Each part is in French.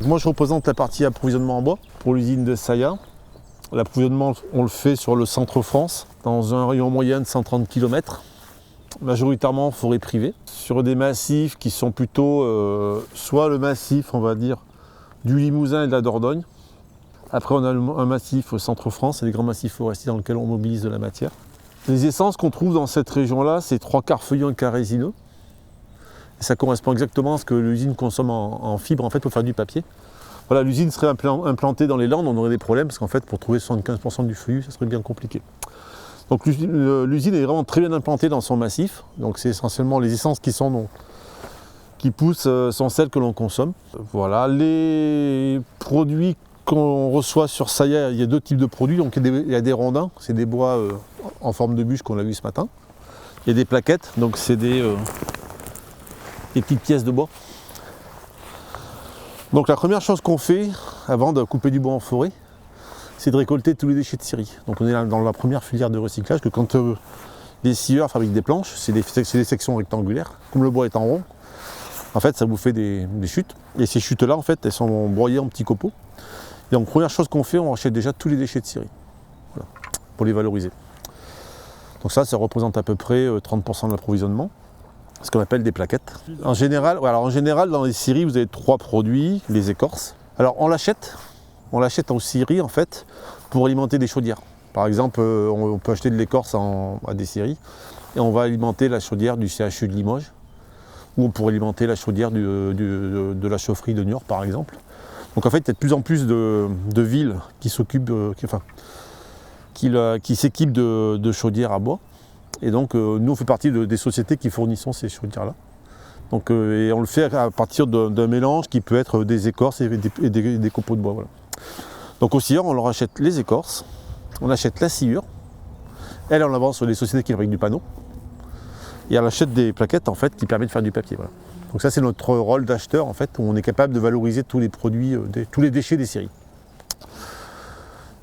Moi je représente la partie approvisionnement en bois pour l'usine de Saillat. L'approvisionnement on le fait sur le centre France, dans un rayon moyen de 130 km, majoritairement en forêt privée, sur des massifs qui sont plutôt soit le massif on va dire du Limousin et de la Dordogne. Après on a un massif centre France, c'est des grands massifs forestiers dans lesquels on mobilise de la matière. Les essences qu'on trouve dans cette région-là, c'est 3/4 feuillus, 1/4 résineux. Et ça correspond exactement à ce que l'usine consomme en fibres en fait, pour faire du papier. Voilà, l'usine serait implantée dans les Landes, on aurait des problèmes parce qu'en fait pour trouver 75% du feuillu, ça serait bien compliqué. Donc l'usine est vraiment très bien implantée dans son massif. Donc c'est essentiellement les essences qui poussent sont celles que l'on consomme. Voilà, les produits qu'on reçoit sur Saillat, il y a deux types de produits. Donc il y a des rondins, c'est des bois en forme de bûche qu'on a vu ce matin. Il y a des plaquettes, donc c'est des petites pièces de bois. Donc la première chose qu'on fait avant de couper du bois en forêt, c'est de récolter tous les déchets de scierie. Donc on est là dans la première filière de recyclage, que quand les scieurs fabriquent des planches, c'est des sections rectangulaires, comme le bois est en rond, en fait ça vous fait des chutes. Et ces chutes-là, en fait, elles sont broyées en petits copeaux. Et donc première chose qu'on fait, on rachète déjà tous les déchets de scierie, voilà, pour les valoriser. Donc ça représente à peu près 30% de l'approvisionnement. Ce qu'on appelle des plaquettes. En général, dans les scieries, vous avez 3 produits, les écorces. Alors on l'achète en scierie en fait pour alimenter des chaudières. Par exemple, on peut acheter de l'écorce à des scieries et on va alimenter la chaudière du CHU de Limoges ou on pourrait alimenter la chaudière de la chaufferie de Niort par exemple. Donc en fait, il y a de plus en plus de villes qui s'équipent de chaudières à bois. Et donc nous on fait partie des sociétés qui fournissons ces chaudières-là. Donc, et on le fait à partir d'un mélange qui peut être des écorces et des copeaux de bois. Voilà. Donc au scieur, on leur achète les écorces, on achète la sciure, elle on la vend sur les sociétés qui fabriquent du panneau, et elle achète des plaquettes en fait qui permettent de faire du papier. Voilà. Donc ça c'est notre rôle d'acheteur en fait, où on est capable de valoriser tous les produits, tous les déchets des scieries.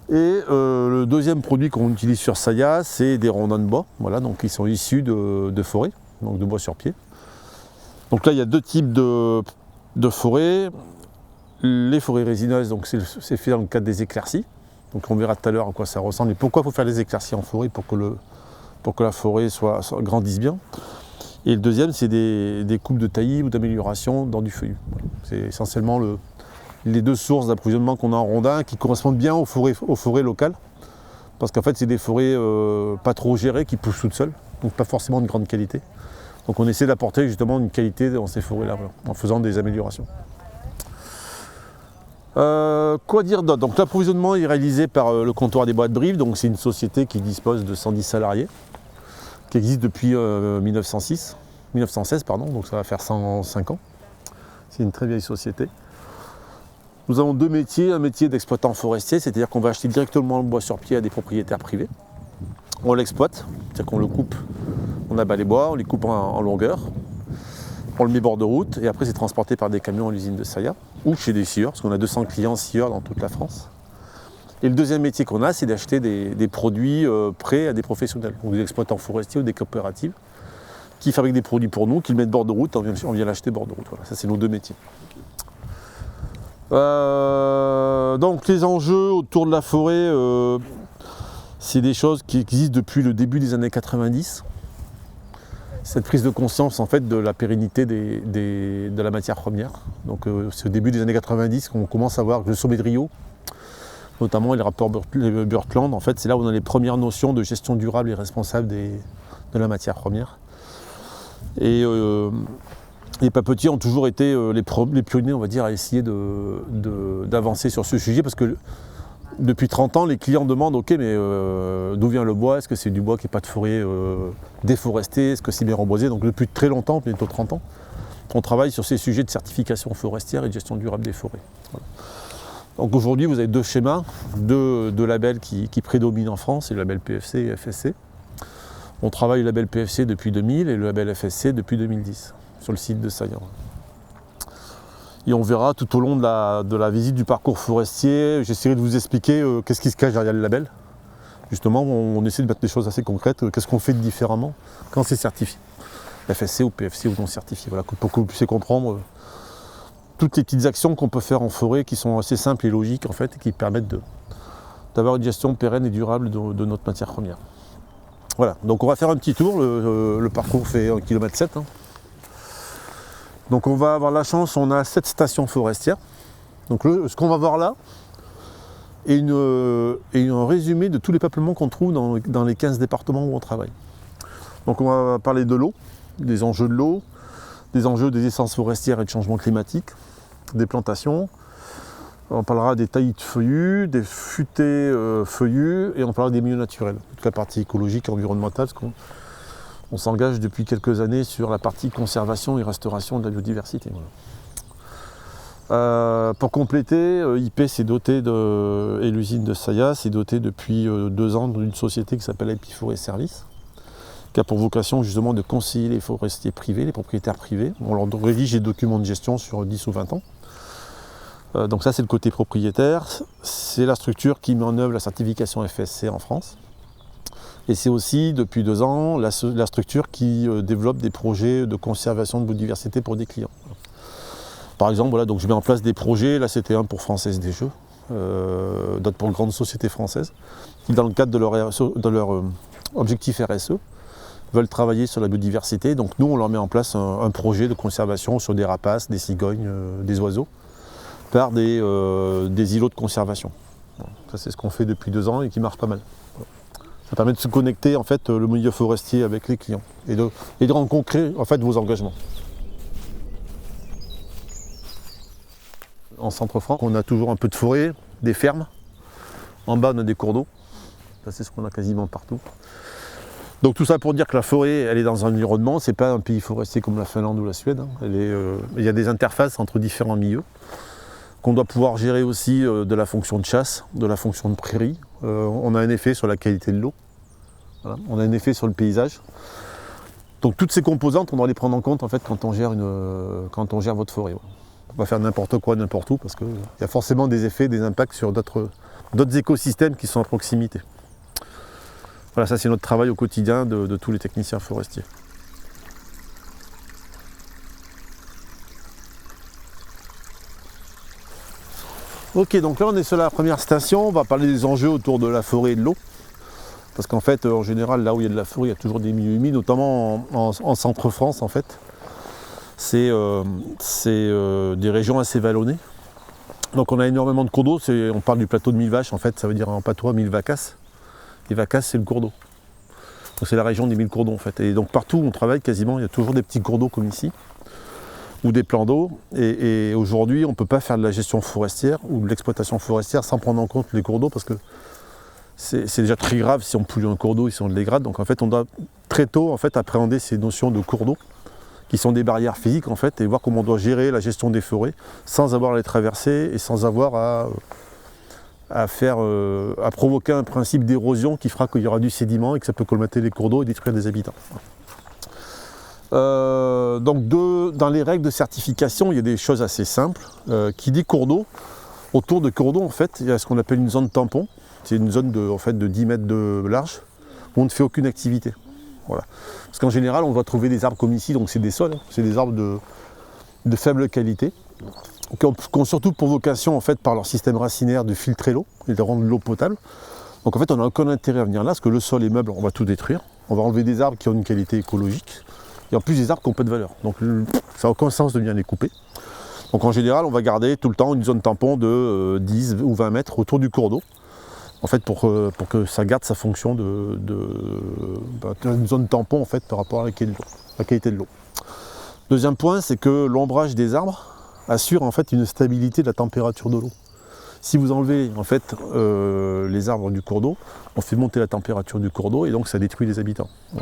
Et le deuxième produit qu'on utilise sur Saillat, c'est des rondins de bois, voilà, donc ils sont issus de forêts, donc de bois sur pied. Donc là il y a 2 types de forêts. Les forêts résineuses, donc c'est fait dans le cadre des éclaircies. Donc on verra tout à l'heure à quoi ça ressemble et pourquoi il faut faire des éclaircies en forêt pour que la forêt grandisse bien. Et le deuxième, c'est des coupes de taillis ou d'amélioration dans du feuillu. Voilà. C'est essentiellement les 2 sources d'approvisionnement qu'on a en rondins qui correspondent bien aux forêts locales. Parce qu'en fait, c'est des forêts pas trop gérées qui poussent toutes seules, donc pas forcément de grande qualité. Donc on essaie d'apporter justement une qualité dans ces forêts-là, voilà, en faisant des améliorations. Quoi dire d'autre? Donc l'approvisionnement est réalisé par le comptoir des bois de Brive, donc c'est une société qui dispose de 110 salariés, qui existe depuis 1916, donc ça va faire 105 ans. C'est une très vieille société. Nous avons 2 métiers, un métier d'exploitant forestier, c'est-à-dire qu'on va acheter directement le bois sur pied à des propriétaires privés. On l'exploite, c'est-à-dire qu'on le coupe, on abat les bois, on les coupe en longueur, on le met bord de route et après c'est transporté par des camions à l'usine de Saillat ou chez des scieurs, parce qu'on a 200 clients scieurs dans toute la France. Et le deuxième métier qu'on a, c'est d'acheter des produits prêts à des professionnels, ou des exploitants forestiers ou des coopératives qui fabriquent des produits pour nous, qui le mettent bord de route, on vient l'acheter bord de route. Voilà, ça c'est nos 2 métiers. Donc les enjeux autour de la forêt, c'est des choses qui existent depuis le début des années 90. Cette prise de conscience en fait de la pérennité de la matière première. Donc c'est au début des années 90 qu'on commence à voir que le sommet de Rio, notamment les rapports Brundtland, en fait c'est là où on a les premières notions de gestion durable et responsable de la matière première. Et les papetiers ont toujours été les pionniers, on va dire, à essayer d'avancer sur ce sujet, parce que depuis 30 ans, les clients demandent, ok, mais d'où vient le bois? Est-ce que c'est du bois qui n'est pas de forêt déforestée? Est-ce que c'est bien reboisé? Donc depuis très longtemps, bientôt 30 ans, on travaille sur ces sujets de certification forestière et de gestion durable des forêts. Voilà. Donc aujourd'hui, vous avez 2 schémas, 2 labels qui prédominent en France, c'est le label PEFC et FSC. On travaille le label PEFC depuis 2000 et le label FSC depuis 2010, sur le site de Saillat. Et on verra tout au long de la visite du parcours forestier, j'essaierai de vous expliquer qu'est-ce qui se cache derrière le label. Justement, on essaie de mettre des choses assez concrètes, qu'est-ce qu'on fait différemment quand c'est certifié. FSC ou PFC ou non certifié, voilà, pour que vous puissiez comprendre toutes les petites actions qu'on peut faire en forêt qui sont assez simples et logiques en fait, et qui permettent d'avoir une gestion pérenne et durable de notre matière première. Voilà, donc on va faire un petit tour, le parcours fait 1,7 km. Hein. Donc on va avoir la chance, on a 7 stations forestières. Donc ce qu'on va voir là est un résumé de tous les peuplements qu'on trouve dans les 15 départements où on travaille. Donc on va parler de l'eau, des enjeux de l'eau, des enjeux des essences forestières et de changement climatique, des plantations. On parlera des taillis feuillus, des futaies feuillus, et on parlera des milieux naturels, toute la partie écologique et environnementale, parce qu'on s'engage depuis quelques années sur la partie conservation et restauration de la biodiversité. Voilà. Pour compléter, IP s'est doté et l'usine de Saillat s'est dotée depuis 2 ans d'une société qui s'appelle IP Forêt Service, qui a pour vocation justement de conseiller les forestiers privés, les propriétaires privés. On leur rédige des documents de gestion sur 10 ou 20 ans. Donc ça c'est le côté propriétaire, c'est la structure qui met en œuvre la certification FSC en France. Et c'est aussi depuis 2 ans la structure qui développe des projets de conservation de biodiversité pour des clients. Par exemple, voilà, donc je mets en place des projets, là c'était un pour Française des Jeux, d'autres pour grandes sociétés françaises, qui dans le cadre de leur objectif RSE, veulent travailler sur la biodiversité. Donc nous on leur met en place un projet de conservation sur des rapaces, des cigognes, des oiseaux, par des îlots de conservation. Ça c'est ce qu'on fait depuis 2 ans et qui marche pas mal. Ça permet de se connecter en fait le milieu forestier avec les clients et de rendre concret en fait vos engagements. En Centre-France, on a toujours un peu de forêt, des fermes. En bas on a des cours d'eau. Ça c'est ce qu'on a quasiment partout. Donc tout ça pour dire que la forêt, elle est dans un environnement, c'est pas un pays forestier comme la Finlande ou la Suède. Hein. Il y a des interfaces entre différents milieux, qu'on doit pouvoir gérer aussi de la fonction de chasse, de la fonction de prairie. On a un effet sur la qualité de l'eau, voilà. On a un effet sur le paysage. Donc toutes ces composantes, on doit les prendre en compte en fait, quand on gère votre forêt. Voilà. On ne va pas faire n'importe quoi, n'importe où, parce qu'il y a forcément des effets, des impacts sur d'autres écosystèmes qui sont à proximité. Voilà, ça c'est notre travail au quotidien de tous les techniciens forestiers. Ok, donc là on est sur la première station, on va parler des enjeux autour de la forêt et de l'eau. Parce qu'en fait, en général, là où il y a de la forêt, il y a toujours des milieux humides, notamment en Centre-France en fait. C'est des régions assez vallonnées. Donc on a énormément de cours d'eau, on parle du plateau de Mille-Vaches, en fait, ça veut dire en patois 1000 vacasses. Les vacasses, c'est le cours d'eau. Donc c'est la région des 1000 cours d'eau en fait. Et donc partout où on travaille, quasiment, il y a toujours des petits cours d'eau comme ici, ou des plans d'eau. Et aujourd'hui, on ne peut pas faire de la gestion forestière ou de l'exploitation forestière sans prendre en compte les cours d'eau, parce que c'est déjà très grave si on pollue un cours d'eau et si on le dégrade. Donc en fait, on doit très tôt en fait, appréhender ces notions de cours d'eau, qui sont des barrières physiques en fait, et voir comment on doit gérer la gestion des forêts sans avoir à les traverser et sans avoir à provoquer un principe d'érosion qui fera qu'il y aura du sédiment et que ça peut colmater les cours d'eau et détruire des habitants. Donc dans les règles de certification, il y a des choses assez simples. Qui dit cours d'eau, autour de cours d'eau en fait, il y a ce qu'on appelle une zone tampon. C'est une zone de 10 mètres de large où on ne fait aucune activité. Voilà. Parce qu'en général, on va trouver des arbres comme ici, donc c'est des sols, hein, c'est des arbres de faible qualité, qui ont surtout pour vocation, en fait, par leur système racinaire, de filtrer l'eau et de rendre l'eau potable. Donc en fait, on n'a aucun intérêt à venir là, parce que le sol est meuble, on va tout détruire. On va enlever des arbres qui ont une qualité écologique, et en plus des arbres qui n'ont pas de valeur. Donc ça n'a aucun sens de venir les couper. Donc en général, on va garder tout le temps une zone tampon de 10 ou 20 mètres autour du cours d'eau. En fait, pour que ça garde sa fonction d'une zone tampon en fait, par rapport à la qualité de l'eau. Deuxième point, c'est que l'ombrage des arbres assure en fait une stabilité de la température de l'eau. Si vous enlevez en fait les arbres du cours d'eau, on fait monter la température du cours d'eau et donc ça détruit les habitants. Bon.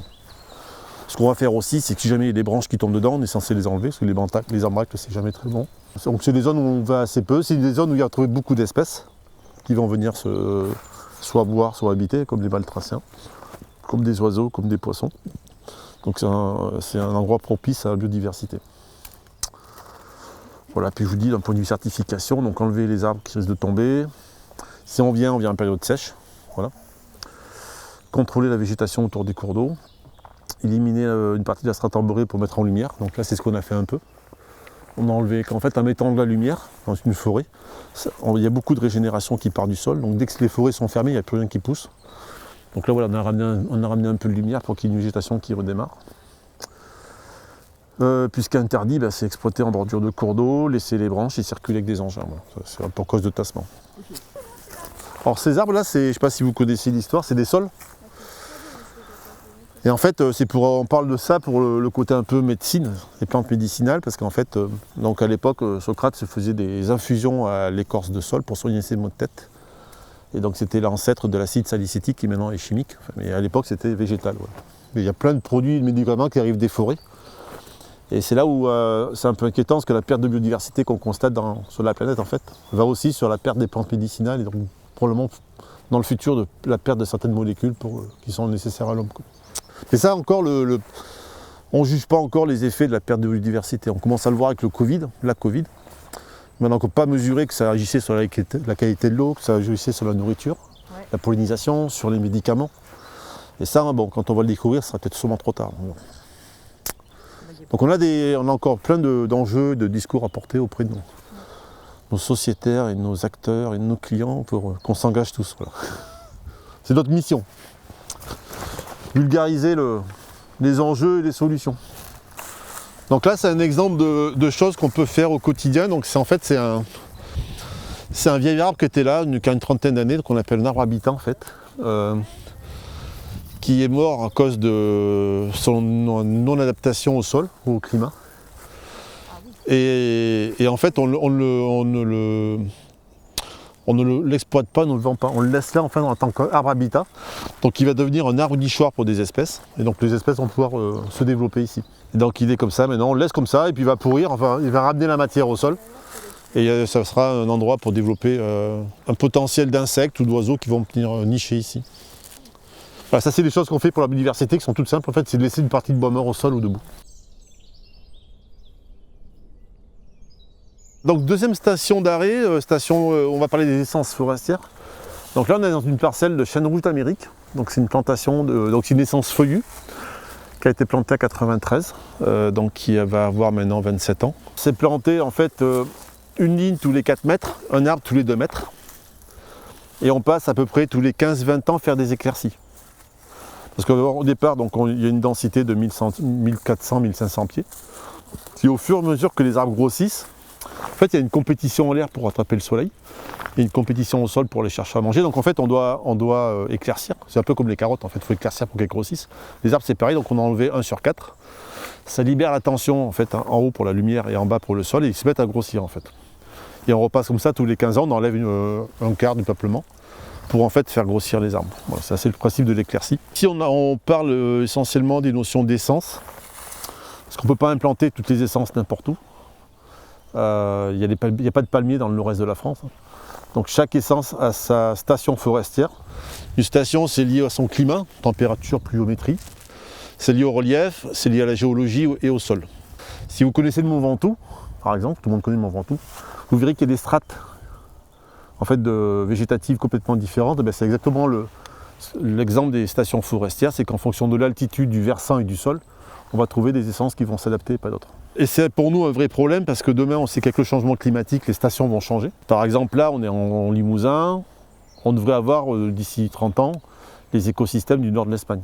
Ce qu'on va faire aussi, c'est que si jamais il y a des branches qui tombent dedans, on est censé les enlever, parce que les embâcles, c'est jamais très bon. Donc c'est des zones où on va assez peu, c'est des zones où il y a trouvé beaucoup d'espèces qui vont venir soit boire, soit habiter, comme des batraciens, comme des oiseaux, comme des poissons. Donc c'est un endroit propice à la biodiversité. Voilà, puis je vous dis d'un point de vue certification, donc enlever les arbres qui risquent de tomber. Si on vient en période sèche. Voilà. Contrôler la végétation autour des cours d'eau. Éliminer une partie de la strate arborée pour mettre en lumière. Donc là c'est ce qu'on a fait un peu. On a enlevé qu'en fait en mettant de la lumière dans une forêt, il y a beaucoup de régénération qui part du sol. Donc dès que les forêts sont fermées, il n'y a plus rien qui pousse. Donc là voilà, on a ramené un peu de lumière pour qu'il y ait une végétation qui redémarre. Puisqu'interdit, c'est exploiter en bordure de cours d'eau, laisser les branches et circuler avec des engins. Voilà. C'est pour cause de tassement. Alors ces arbres là, je ne sais pas si vous connaissez l'histoire, c'est des sols. Et en fait, on parle de ça pour le côté un peu médecine, les plantes médicinales, parce qu'en fait, donc à l'époque, Socrate se faisait des infusions à l'écorce de sol pour soigner ses maux de tête. Et donc c'était l'ancêtre de l'acide salicétique qui maintenant est chimique, mais à l'époque c'était végétal. Ouais. Il y a plein de produits et de médicaments qui arrivent des forêts. Et c'est là où c'est un peu inquiétant, parce que la perte de biodiversité qu'on constate sur la planète, en fait, va aussi sur la perte des plantes médicinales, et donc probablement dans le futur de la perte de certaines molécules qui sont nécessaires à l'homme. Et ça encore, on ne juge pas encore les effets de la perte de biodiversité. On commence à le voir avec la Covid. Maintenant qu'on ne peut pas mesurer que ça agissait sur la qualité de l'eau, que ça agissait sur la nourriture, la pollinisation, sur les médicaments. Et ça, bon, quand on va le découvrir, ça sera peut-être sûrement trop tard. Donc on a encore plein d'enjeux, de discours à porter auprès de nos sociétaires et de nos acteurs et de nos clients pour qu'on s'engage tous. Voilà. C'est notre mission. Vulgariser les enjeux et les solutions. Donc là c'est un exemple de choses qu'on peut faire au quotidien. Donc c'est un vieil arbre qui était là, qui a une trentaine d'années, qu'on appelle un arbre habitant en fait. Qui est mort à cause de son non-adaptation au sol ou au climat. Et en fait, on ne l'exploite pas, on ne le vend pas. On le laisse là enfin, en tant qu'arbre habitat. Donc il va devenir un arbre nichoir pour des espèces. Et donc les espèces vont pouvoir se développer ici. Et donc il est comme ça maintenant, on le laisse comme ça et puis il va pourrir, enfin il va ramener la matière au sol. Et ça sera un endroit pour développer un potentiel d'insectes ou d'oiseaux qui vont venir nicher ici. Voilà, ça c'est des choses qu'on fait pour la biodiversité qui sont toutes simples en fait, c'est de laisser une partie de bois mort au sol ou debout. Donc deuxième station d'arrêt, on va parler des essences forestières. Donc là on est dans une parcelle de chêne rouge d'Amérique, donc c'est une plantation, donc c'est une essence feuillue qui a été plantée à 93, donc qui va avoir maintenant 27 ans. C'est planté en fait une ligne tous les 4 mètres, un arbre tous les 2 mètres, et on passe à peu près tous les 15-20 ans faire des éclaircies. Parce qu'au départ, il y a une densité de 1400-1500 pieds. Et au fur et à mesure que les arbres grossissent, en fait, il y a une compétition en l'air pour attraper le soleil, et une compétition au sol pour les chercher à manger. Donc en fait, on doit éclaircir. C'est un peu comme les carottes, en fait, il faut éclaircir pour qu'elles grossissent. Les arbres, c'est pareil, donc on a enlevé 1 sur 4. Ça libère la tension, en fait, en haut pour la lumière et en bas pour le sol, et ils se mettent à grossir, en fait. Et on repasse comme ça tous les 15 ans, on enlève un quart du peuplement, pour en fait faire grossir les arbres. Voilà, c'est le principe de l'éclaircie. Ici on parle essentiellement des notions d'essence, parce qu'on ne peut pas implanter toutes les essences n'importe où. Il n'y a pas de palmiers dans le nord-est de la France. Donc chaque essence a sa station forestière. Une station c'est lié à son climat, température, pluviométrie. C'est lié au relief, c'est lié à la géologie et au sol. Si vous connaissez le Mont Ventoux, par exemple, tout le monde connaît le Mont Ventoux, vous verrez qu'il y a des strates en fait, végétatives complètement différentes. C'est exactement l'exemple des stations forestières, c'est qu'en fonction de l'altitude du versant et du sol, on va trouver des essences qui vont s'adapter et pas d'autres. Et c'est pour nous un vrai problème parce que demain on sait qu'avec le changement climatique, les stations vont changer. Par exemple là, on est en Limousin, on devrait avoir d'ici 30 ans les écosystèmes du nord de l'Espagne.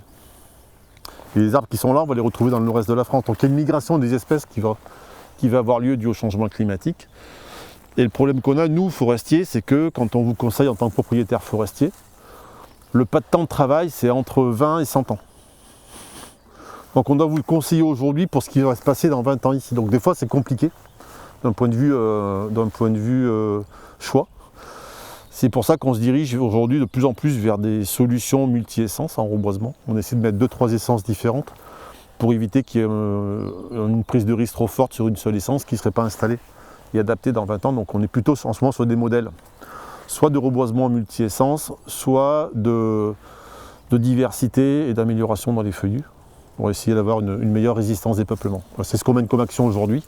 Et les arbres qui sont là, on va les retrouver dans le nord-est de la France. Donc il y a une migration des espèces qui va avoir lieu dû au changement climatique. Et le problème qu'on a, nous, forestiers, c'est que quand on vous conseille en tant que propriétaire forestier, le pas de temps de travail, c'est entre 20 et 100 ans. Donc on doit vous le conseiller aujourd'hui pour ce qui va se passer dans 20 ans ici. Donc des fois, c'est compliqué d'un point de vue choix. C'est pour ça qu'on se dirige aujourd'hui de plus en plus vers des solutions multi-essences en reboisement. On essaie de mettre 2-3 essences différentes pour éviter qu'il y ait une prise de risque trop forte sur une seule essence qui ne serait pas installée et adapté dans 20 ans. Donc on est plutôt en ce moment sur des modèles soit de reboisement multi-essence, soit de diversité et d'amélioration dans les feuillus pour essayer d'avoir une meilleure résistance des peuplements. C'est ce qu'on mène comme action aujourd'hui.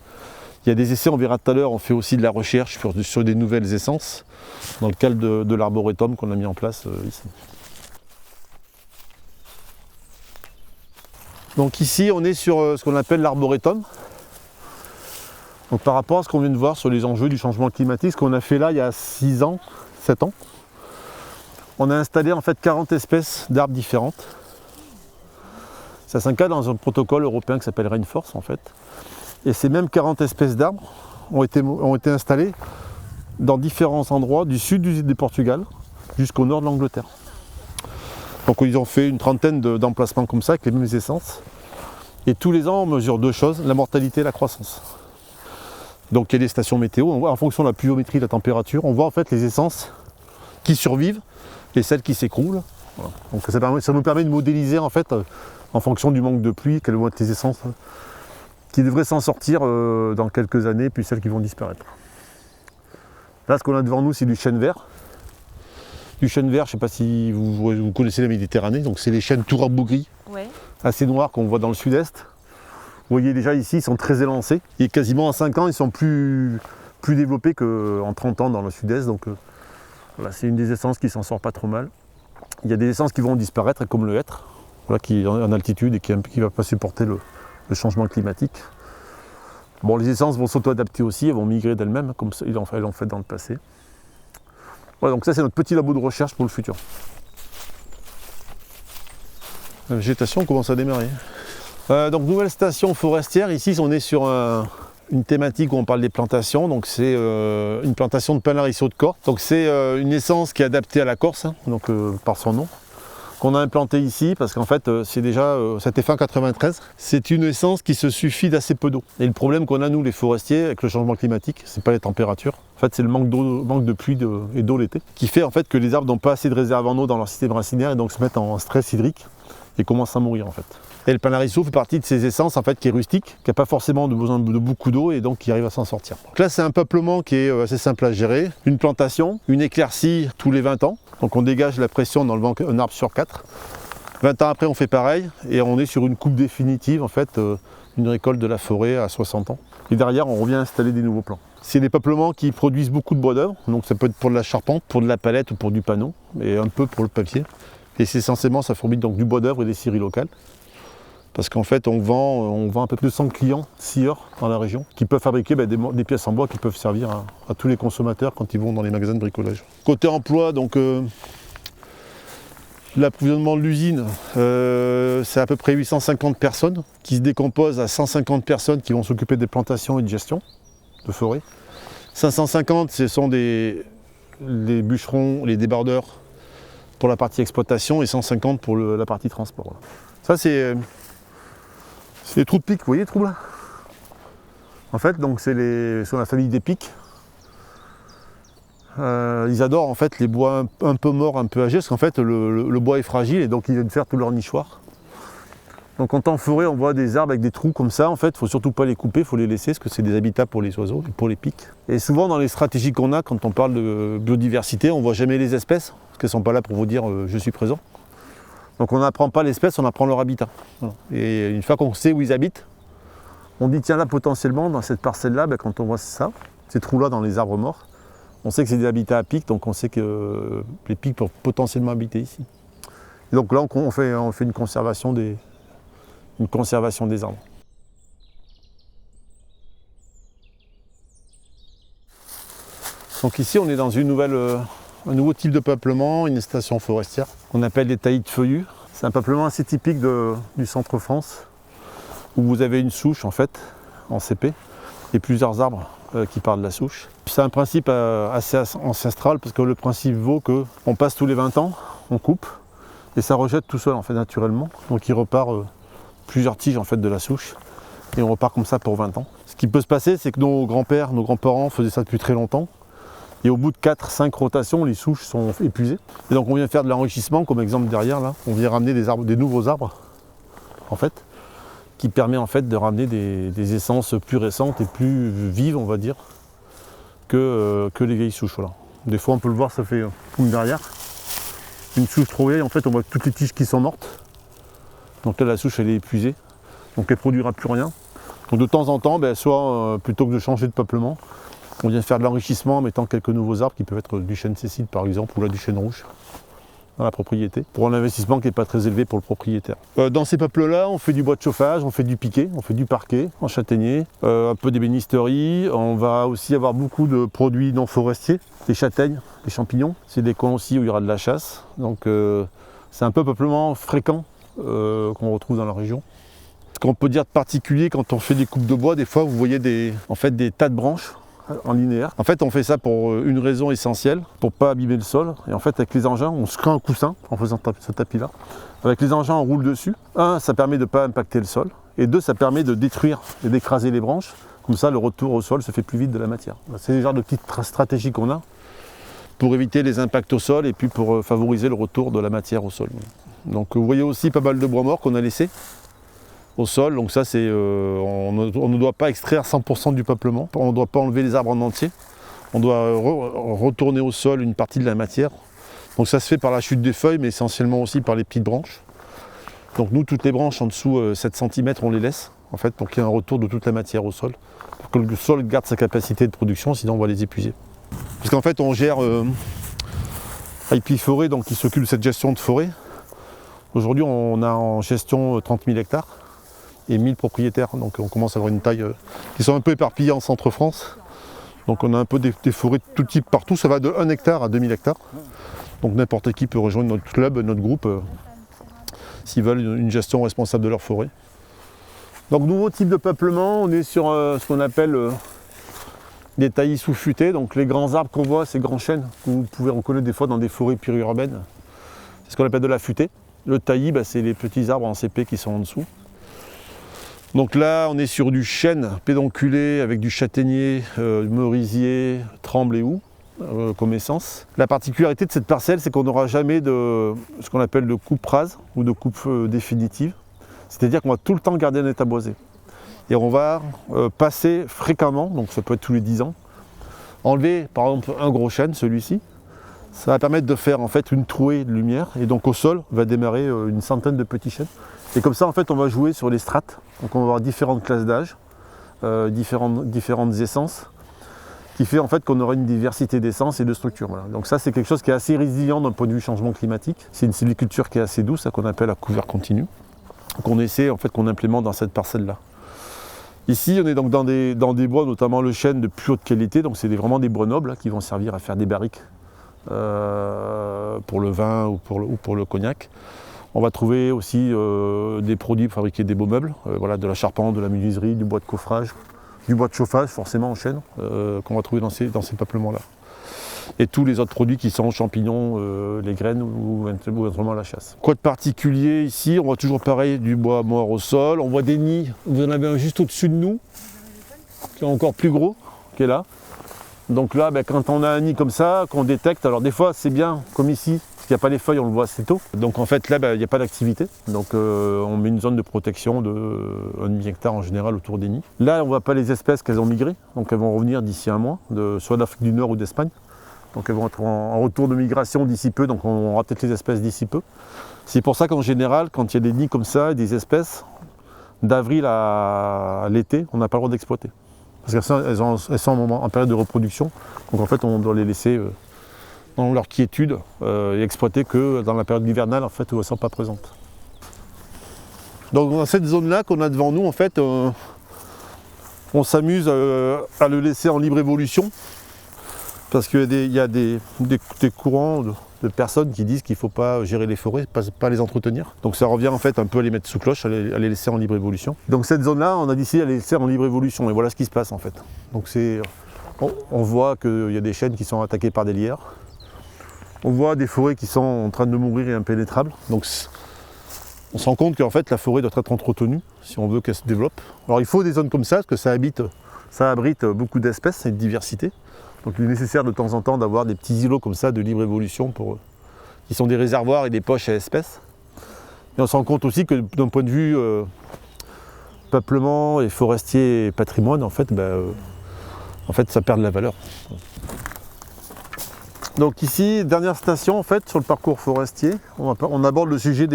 Il y a des essais, on verra tout à l'heure, on fait aussi de la recherche sur des nouvelles essences dans le cadre de l'arboretum qu'on a mis en place ici. Donc ici on est sur ce qu'on appelle l'arboretum. Donc par rapport à ce qu'on vient de voir sur les enjeux du changement climatique, ce qu'on a fait là il y a 6 ans, 7 ans, on a installé en fait 40 espèces d'arbres différentes. Ça s'incadre dans un protocole européen qui s'appelle Rainforest en fait. Et ces mêmes 40 espèces d'arbres ont été installées dans différents endroits du sud du Portugal jusqu'au nord de l'Angleterre. Donc ils ont fait une trentaine d'emplacements comme ça avec les mêmes essences. Et tous les ans on mesure 2 choses, la mortalité et la croissance. Donc il y a des stations météo, on voit en fonction de la pluviométrie, de la température, on voit en fait les essences qui survivent et celles qui s'écroulent. Voilà. Donc ça nous permet de modéliser en fait en fonction du manque de pluie, quelles vont être les essences qui devraient s'en sortir dans quelques années, puis celles qui vont disparaître. Là ce qu'on a devant nous c'est du chêne vert. Du chêne vert, je ne sais pas si vous connaissez la Méditerranée, donc c'est les chênes tout rabougris, ouais, assez noirs qu'on voit dans le sud-est. Vous voyez déjà ici, ils sont très élancés et quasiment en 5 ans, ils sont plus développés qu'en 30 ans dans le sud-est. Donc voilà, c'est une des essences qui s'en sort pas trop mal. Il y a des essences qui vont disparaître, comme le hêtre, voilà, qui est en altitude et qui ne va pas supporter le changement climatique. Bon, les essences vont s'auto-adapter aussi, elles vont migrer d'elles-mêmes, comme elles l'ont fait dans le passé. Voilà, donc ça c'est notre petit labo de recherche pour le futur. La végétation commence à démarrer. Donc nouvelle station forestière, ici on est sur une thématique où on parle des plantations, donc c'est une plantation de pin lariceau de Corse. Donc c'est une essence qui est adaptée à la Corse, hein, donc, par son nom, qu'on a implanté ici parce qu'en fait c'est déjà, c'était fin 93, c'est une essence qui se suffit d'assez peu d'eau. Et le problème qu'on a nous les forestiers avec le changement climatique, c'est pas les températures, en fait c'est le manque de pluie et d'eau l'été, qui fait en fait que les arbres n'ont pas assez de réserve en eau dans leur système racinaire et donc se mettent en stress hydrique et commencent à mourir en fait. Et le pin lariceau fait partie de ces essences en fait qui est rustique, qui n'a pas forcément besoin de beaucoup d'eau et donc qui arrive à s'en sortir. Donc là c'est un peuplement qui est assez simple à gérer, une plantation, une éclaircie tous les 20 ans, donc on dégage la pression dans le vent un arbre sur 4. 20 ans après on fait pareil et on est sur une coupe définitive en fait, une récolte de la forêt à 60 ans. Et derrière on revient installer des nouveaux plants. C'est des peuplements qui produisent beaucoup de bois d'œuvre, donc ça peut être pour de la charpente, pour de la palette ou pour du panneau, et un peu pour le papier. Et c'est essentiellement ça fournit donc du bois d'œuvre et des scieries locales. Parce qu'en fait, on vend à peu près 200 clients scieurs dans la région qui peuvent fabriquer des pièces en bois qui peuvent servir à tous les consommateurs quand ils vont dans les magasins de bricolage. Côté emploi, donc l'approvisionnement de l'usine, c'est à peu près 850 personnes qui se décomposent à 150 personnes qui vont s'occuper des plantations et de gestion de forêt. 550, ce sont les bûcherons, les débardeurs pour la partie exploitation et 150 pour la partie transport. Voilà. Ça c'est les trous de pique, vous voyez les trous là? En fait, donc c'est la famille des piques. Ils adorent en fait les bois un peu morts, un peu âgés, parce qu'en fait le bois est fragile et donc ils viennent faire tout leur nichoir. Donc en temps forêt, on voit des arbres avec des trous comme ça, en fait, il ne faut surtout pas les couper, il faut les laisser, parce que c'est des habitats pour les oiseaux et pour les piques. Et souvent dans les stratégies qu'on a, quand on parle de biodiversité, on ne voit jamais les espèces, parce qu'elles ne sont pas là pour vous dire je suis présent. Donc on n'apprend pas l'espèce, on apprend leur habitat. Voilà. Et une fois qu'on sait où ils habitent, on dit tiens là potentiellement dans cette parcelle-là, quand on voit ça, ces trous-là dans les arbres morts, on sait que c'est des habitats à pics, donc on sait que les pics peuvent potentiellement habiter ici. Et donc là on fait une conservation des arbres. Donc ici on est dans un nouveau type de peuplement, une station forestière qu'on appelle les taillis de feuillus. C'est un peuplement assez typique du centre France où vous avez une souche en fait en CP et plusieurs arbres qui partent de la souche. C'est un principe assez ancestral parce que le principe vaut qu'on passe tous les 20 ans, on coupe et ça rejette tout seul en fait naturellement. Donc il repart plusieurs tiges en fait de la souche et on repart comme ça pour 20 ans. Ce qui peut se passer c'est que nos grands-pères, nos grands-parents faisaient ça depuis très longtemps. Et au bout de 4-5 rotations, les souches sont épuisées. Et donc on vient faire de l'enrichissement, comme exemple derrière là, on vient ramener des nouveaux arbres, en fait, qui permet en fait de ramener des essences plus récentes et plus vives, on va dire, que les vieilles souches. Voilà. Des fois on peut le voir, ça fait poum derrière. Une souche trop vieille, en fait on voit toutes les tiges qui sont mortes. Donc là la souche elle est épuisée, donc elle ne produira plus rien. Donc de temps en temps, soit plutôt que de changer de peuplement, on vient faire de l'enrichissement en mettant quelques nouveaux arbres qui peuvent être du chêne Cécile par exemple ou là du chêne rouge. dans la propriété, pour un investissement qui n'est pas très élevé pour le propriétaire. Dans ces peuples-là, on fait du bois de chauffage, on fait du piquet, on fait du parquet en châtaignier, un peu d'ébénisterie. On va aussi avoir beaucoup de produits non forestiers, des châtaignes, des champignons. C'est des coins aussi où il y aura de la chasse. Donc c'est un peu peuplement fréquent qu'on retrouve dans la région. Ce qu'on peut dire de particulier quand on fait des coupes de bois, des fois vous voyez des tas de branches en linéaire. En fait on fait ça pour une raison essentielle, pour ne pas abîmer le sol. Et en fait avec les engins, on se crée un coussin en faisant ce tapis-là. Avec les engins on roule dessus. Un, ça permet de ne pas impacter le sol. Et deux, ça permet de détruire et d'écraser les branches. Comme ça le retour au sol se fait plus vite de la matière. C'est le genre de petite stratégie qu'on a pour éviter les impacts au sol et puis pour favoriser le retour de la matière au sol. Donc vous voyez aussi pas mal de bois mort qu'on a laissé au sol, donc ça c'est, on ne doit pas extraire 100% du peuplement, on ne doit pas enlever les arbres en entier, on doit retourner au sol une partie de la matière. Donc ça se fait par la chute des feuilles mais essentiellement aussi par les petites branches. Donc nous toutes les branches en dessous 7 cm on les laisse en fait pour qu'il y ait un retour de toute la matière au sol, pour que le sol garde sa capacité de production, sinon on va les épuiser. Parce qu'en fait on gère IP Forêt, donc qui s'occupe de cette gestion de forêt. Aujourd'hui on a en gestion 30 000 hectares et 1000 propriétaires, donc on commence à avoir une taille qui sont un peu éparpillées en centre-France. Donc on a un peu des forêts de tout type partout, ça va de 1 hectare à 2000 hectares. Donc n'importe qui peut rejoindre notre club, notre groupe, s'ils veulent une gestion responsable de leur forêt. Donc nouveau type de peuplement, on est sur ce qu'on appelle des taillis sous-futés, donc les grands arbres qu'on voit, ces grands chênes que vous pouvez reconnaître des fois dans des forêts périurbaines. C'est ce qu'on appelle de la futée. Le taillis, c'est les petits arbres en CP qui sont en dessous. Donc là, on est sur du chêne pédonculé avec du châtaignier, merisier, tremble et houx comme essence. La particularité de cette parcelle, c'est qu'on n'aura jamais de ce qu'on appelle de coupe rase ou de coupe définitive. C'est-à-dire qu'on va tout le temps garder un état boisé. Et on va passer fréquemment, donc ça peut être tous les 10 ans, enlever par exemple un gros chêne, celui-ci. Ça va permettre de faire en fait une trouée de lumière et donc au sol va démarrer une centaine de petits chênes. Et comme ça en fait on va jouer sur les strates. Donc on va avoir différentes classes d'âge, différentes essences, qui fait en fait qu'on aura une diversité d'essences et de structures. Voilà. Donc ça c'est quelque chose qui est assez résilient d'un point de vue changement climatique. C'est une sylviculture qui est assez douce, qu'on appelle à couvert continu, qu'on essaie en fait qu'on implémente dans cette parcelle-là. Ici on est donc dans des bois, notamment le chêne de plus haute qualité, donc c'est vraiment des bois nobles qui vont servir à faire des barriques pour le vin ou pour le cognac. On va trouver aussi des produits pour fabriquer des beaux meubles, voilà, de la charpente, de la menuiserie, du bois de coffrage, du bois de chauffage forcément en chêne, qu'on va trouver dans ces peuplements-là. Et tous les autres produits qui sont champignons, les graines ou éventuellement la chasse. Quoi de particulier ici? On voit toujours pareil du bois mort au sol, on voit des nids, vous en avez un juste au-dessus de nous, qui est encore plus gros, qui est là. Donc là, quand on a un nid comme ça, qu'on détecte, alors des fois c'est bien, comme ici, parce qu'il n'y a pas les feuilles, on le voit assez tôt. Donc en fait là, il n'y a pas d'activité. Donc on met une zone de protection de 1,5 hectare en général autour des nids. Là, on ne voit pas les espèces qu'elles ont migré, donc elles vont revenir d'ici un mois, soit d'Afrique du Nord ou d'Espagne. Donc elles vont être en retour de migration d'ici peu, donc on aura peut-être les espèces d'ici peu. C'est pour ça qu'en général, quand il y a des nids comme ça, des espèces, d'avril à l'été, on n'a pas le droit d'exploiter. Parce qu'elles sont en période de reproduction, donc en fait on doit les laisser dans leur quiétude et exploiter que dans la période hivernale en fait, où elles ne sont pas présentes. Donc dans cette zone-là qu'on a devant nous, en fait, on s'amuse à le laisser en libre évolution, parce qu'il y a des courants de personnes qui disent qu'il ne faut pas gérer les forêts, pas les entretenir. Donc ça revient en fait un peu à les mettre sous cloche, à les laisser en libre évolution. Donc cette zone-là, on a décidé de les laisser en libre évolution, et voilà ce qui se passe en fait. Donc on voit qu'il y a des chênes qui sont attaqués par des lierres. On voit des forêts qui sont en train de mourir et impénétrables. Donc on se rend compte qu'en fait la forêt doit être entretenue si on veut qu'elle se développe. Alors il faut des zones comme ça, parce que ça abrite beaucoup d'espèces et de diversité. Donc il est nécessaire de temps en temps d'avoir des petits îlots comme ça de libre évolution qui sont des réservoirs et des poches à espèces. Et on se rend compte aussi que d'un point de vue peuplement et forestier et patrimoine, en fait ça perd de la valeur. Donc ici, dernière station en fait sur le parcours forestier, on aborde le sujet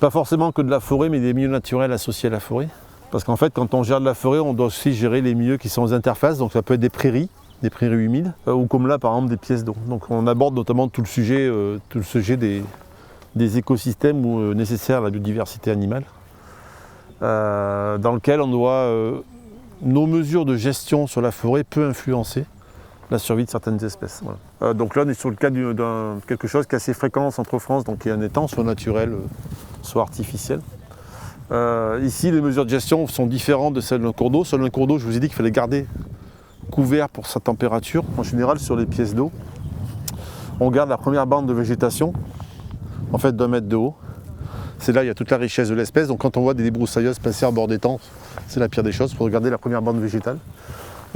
pas forcément que de la forêt, mais des milieux naturels associés à la forêt. Parce qu'en fait, quand on gère de la forêt, on doit aussi gérer les milieux qui sont aux interfaces, donc ça peut être des prairies, prairies humides, ou comme là par exemple des pièces d'eau. Donc on aborde notamment tout le sujet des écosystèmes nécessaires à la biodiversité animale, dans lequel on doit, nos mesures de gestion sur la forêt peuvent influencer la survie de certaines espèces. Voilà. Donc là on est sur le cas d'un quelque chose qui est assez fréquent en Centre-France, donc il y a un étang, soit naturel, soit artificiel. Ici les mesures de gestion sont différentes de celles d'un cours d'eau. Sur un cours d'eau, je vous ai dit qu'il fallait garder couvert pour sa température. En général sur les pièces d'eau, on garde la première bande de végétation, en fait d'1 mètre de haut. C'est là il y a toute la richesse de l'espèce, donc quand on voit des débroussailleuses passer à bord d'étangs, c'est la pire des choses, il faut garder la première bande végétale.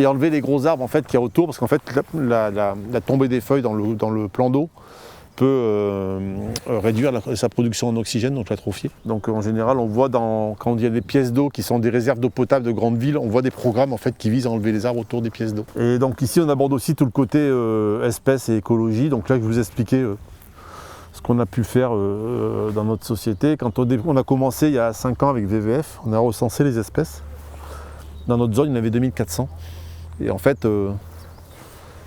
Et enlever les gros arbres en fait, qu'il y a autour, parce qu'en fait la tombée des feuilles dans le plan d'eau peut réduire sa production en oxygène, donc l'atrophier. Donc en général on voit quand il y a des pièces d'eau qui sont des réserves d'eau potable de grandes villes, on voit des programmes en fait, qui visent à enlever les arbres autour des pièces d'eau. Et donc ici on aborde aussi tout le côté espèces et écologie, donc là je vous expliquais ce qu'on a pu faire dans notre société. Quand on a commencé il y a 5 ans avec VVF, on a recensé les espèces. Dans notre zone il y en avait 2400. Et en fait,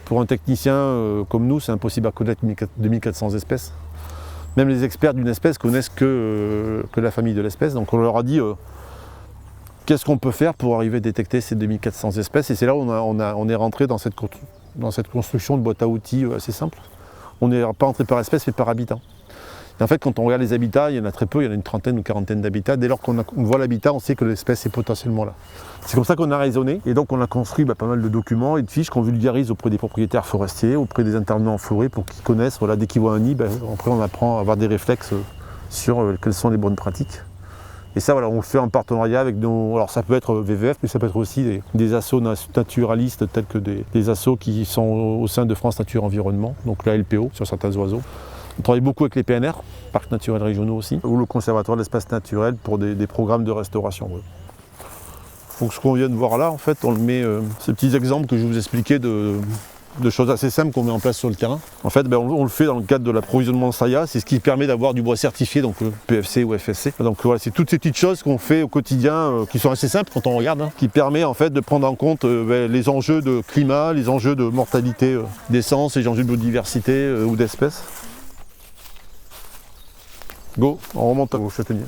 pour un technicien comme nous, c'est impossible à connaître 2400 espèces. Même les experts d'une espèce connaissent que la famille de l'espèce. Donc on leur a dit qu'est-ce qu'on peut faire pour arriver à détecter ces 2400 espèces. Et c'est là où on est rentré dans cette construction de boîte à outils assez simple. On n'est pas rentré par espèce mais par habitat. Et en fait, quand on regarde les habitats, il y en a très peu, il y en a une trentaine ou quarantaine d'habitats. Dès lors qu'on voit l'habitat, on sait que l'espèce est potentiellement là. C'est comme ça qu'on a raisonné. Et donc on a construit pas mal de documents et de fiches qu'on vulgarise auprès des propriétaires forestiers, auprès des intervenants en forêt pour qu'ils connaissent. Voilà, dès qu'ils voient un nid, après on apprend à avoir des réflexes sur quelles sont les bonnes pratiques. Et ça, voilà, on le fait en partenariat avec nos... Alors ça peut être VVF, mais ça peut être aussi des assos naturalistes tels que des assos qui sont au sein de France Nature Environnement, donc la LPO sur certains oiseaux. On travaille beaucoup avec les PNR, parcs naturels régionaux aussi, ou le conservatoire de l'espace naturel pour des programmes de restauration. Ouais. Donc ce qu'on vient de voir là, en fait, on le met, ces petits exemples que je vous expliquais de choses assez simples qu'on met en place sur le terrain. En fait, on le fait dans le cadre de l'approvisionnement SAIA, c'est ce qui permet d'avoir du bois certifié, donc PFC ou FSC. Donc voilà, c'est toutes ces petites choses qu'on fait au quotidien, qui sont assez simples quand on regarde, qui permet en fait de prendre en compte les enjeux de climat, les enjeux de mortalité d'essence, les enjeux de biodiversité ou d'espèces. Go, on remonte au châtaignier.